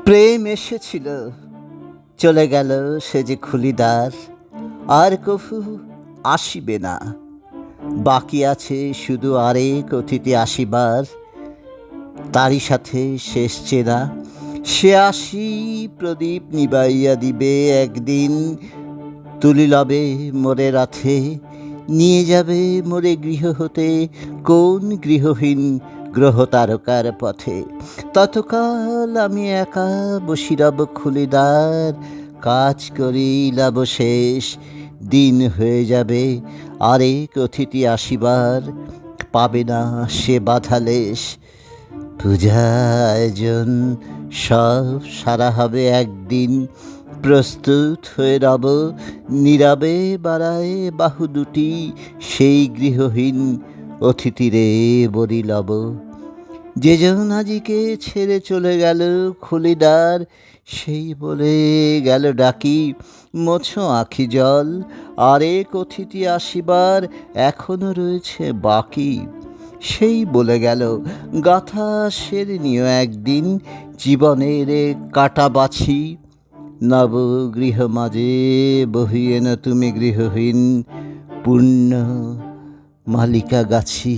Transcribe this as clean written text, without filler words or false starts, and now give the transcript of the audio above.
প্রেম এসেছিল, চলে গেল সে যে খুলিদার, আর কভু আসিবে না। বাকি আছে শুধু আরেক অতিথি আসিবার, তারই সাথে শেষ চেনা। সে আসি প্রদীপ নিবাইয়া দিবে একদিন, তুলিলবে মোরে রাথে, নিয়ে যাবে মোরে গৃহ হতে কোন গৃহহীন গ্রহ তারকার পথে। ততকাল আমি একা বসিরব খুলিদার, কাজ করিলাম শেষ, দিন হয়ে যাবে আরেক অতিথি আসিবার, পাবে না সে বাধালেশ। পূজা আয়োজন সব সারা হবে একদিন, প্রস্তুত হয়ে রব, নীরবে বাড়ায় বাহু দুটি, সেই গৃহহীন অতিথিরে বরিলব। যেজন আজিকে ছেড়ে চলে গেল খুলিদার, সেই বলে গেল ডাকি, মোছো আখি জল, আরেক অতিথি আসিবার এখনো রয়েছে বাকি। সেই বলে গেল, গাথা সেরে নিও একদিন, জীবনের কাটা বাছি, নবগৃহ মাঝে বহিয়ে না তুমি গৃহহীন, পূর্ণ মালিকা গাছি।